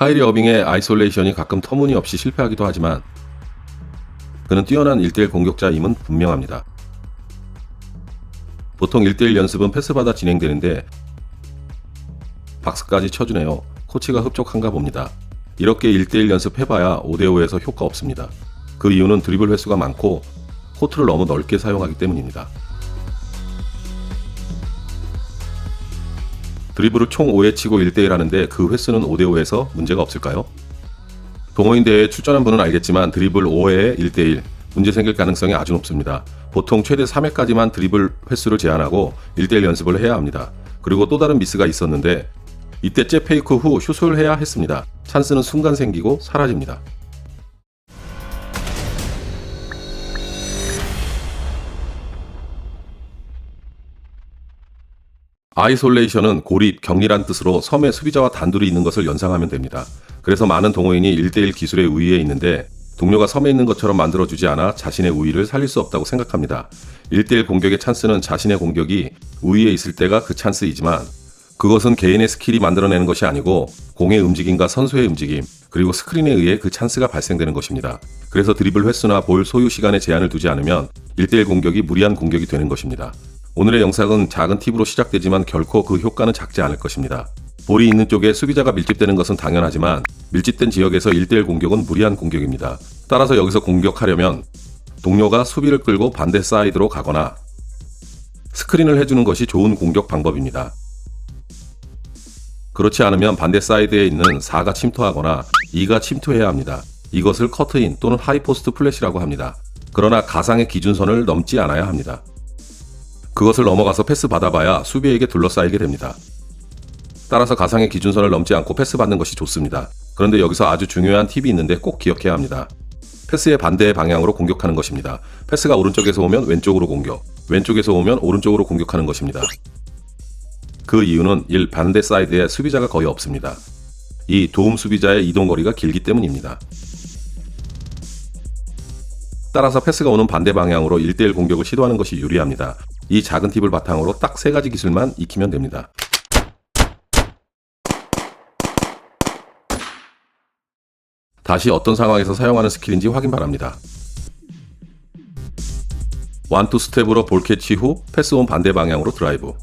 카이리 어빙의 아이솔레이션이 가끔 터무니없이 실패하기도 하지만 그는 뛰어난 1대1 공격자임은 분명합니다. 보통 1대1 연습은 패스받아 진행되는데 박스까지 쳐주네요. 코치가 흡족한가 봅니다. 이렇게 1대1 연습해봐야 5대5에서 효과 없습니다. 그 이유는 드리블 횟수가 많고 코트를 너무 넓게 사용하기 때문입니다. 드리블을 총 5회 치고 1대1 하는데 그 횟수는 5대5에서 문제가 없을까요? 동호인 대회에 출전한 분은 알겠지만 드리블 5회에 1대1 문제 생길 가능성이 아주 높습니다. 보통 최대 3회까지만 드리블 횟수를 제한하고 1대1 연습을 해야 합니다. 그리고 또 다른 미스가 있었는데 이때 잽 페이크 후 슛을 해야 했습니다. 찬스는 순간 생기고 사라집니다. 아이솔레이션은 고립, 격리란 뜻으로 섬에 수비자와 단둘이 있는 것을 연상하면 됩니다. 그래서 많은 동호인이 1대1 기술의 우위에 있는데 동료가 섬에 있는 것처럼 만들어주지 않아 자신의 우위를 살릴 수 없다고 생각합니다. 1대1 공격의 찬스는 자신의 공격이 우위에 있을 때가 그 찬스이지만 그것은 개인의 스킬이 만들어내는 것이 아니고 공의 움직임과 선수의 움직임, 그리고 스크린에 의해 그 찬스가 발생되는 것입니다. 그래서 드리블 횟수나 볼 소유 시간에 제한을 두지 않으면 1대1 공격이 무리한 공격이 되는 것입니다. 오늘의 영상은 작은 팁으로 시작되지만 결코 그 효과는 작지 않을 것입니다. 볼이 있는 쪽에 수비자가 밀집되는 것은 당연하지만 밀집된 지역에서 1대1 공격은 무리한 공격입니다. 따라서 여기서 공격하려면 동료가 수비를 끌고 반대 사이드로 가거나 스크린을 해주는 것이 좋은 공격 방법입니다. 그렇지 않으면 반대 사이드에 있는 4가 침투하거나 2가 침투해야 합니다. 이것을 커트인 또는 하이포스트 플래시라고 합니다. 그러나 가상의 기준선을 넘지 않아야 합니다. 그것을 넘어가서 패스 받아봐야 수비에게 둘러싸이게 됩니다. 따라서 가상의 기준선을 넘지 않고 패스 받는 것이 좋습니다. 그런데 여기서 아주 중요한 팁이 있는데 꼭 기억해야 합니다. 패스의 반대의 방향으로 공격하는 것입니다. 패스가 오른쪽에서 오면 왼쪽으로 공격, 왼쪽에서 오면 오른쪽으로 공격하는 것입니다. 그 이유는 1. 반대 사이드에 수비자가 거의 없습니다. 2. 도움 수비자의 이동거리가 길기 때문입니다. 따라서 패스가 오는 반대 방향으로 1대1 공격을 시도하는 것이 유리합니다. 이 작은 팁을 바탕으로 딱 3가지 기술만 익히면 됩니다. 다시 어떤 상황에서 사용하는 스킬인지 확인 바랍니다. 1-2 스텝으로 볼 캐치 후 패스 온 반대 방향으로 드라이브.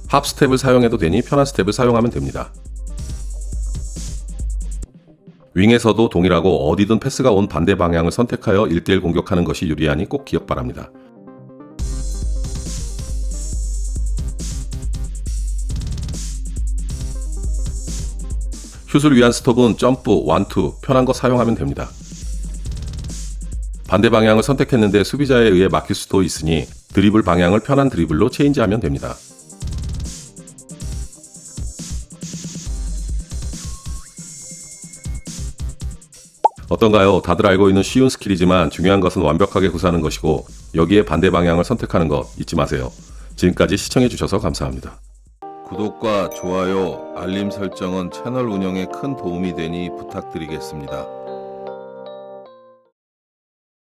합 스텝을 사용해도 되니 편한 스텝을 사용하면 됩니다. 윙에서도 동일하고 어디든 패스가 온 반대 방향을 선택하여 1대1 공격하는 것이 유리하니 꼭 기억 바랍니다. 슛을 위한 스톱은 점프, 1-2 편한 거 사용하면 됩니다. 반대 방향을 선택했는데 수비자에 의해 막힐 수도 있으니 드리블 방향을 편한 드리블로 체인지하면 됩니다. 어떤가요? 다들 알고 있는 쉬운 스킬이지만 중요한 것은 완벽하게 구사하는 것이고 여기에 반대 방향을 선택하는 것 잊지 마세요. 지금까지 시청해주셔서 감사합니다. 구독과 좋아요, 알림 설정은 채널 운영에 큰 도움이 되니 부탁드리겠습니다.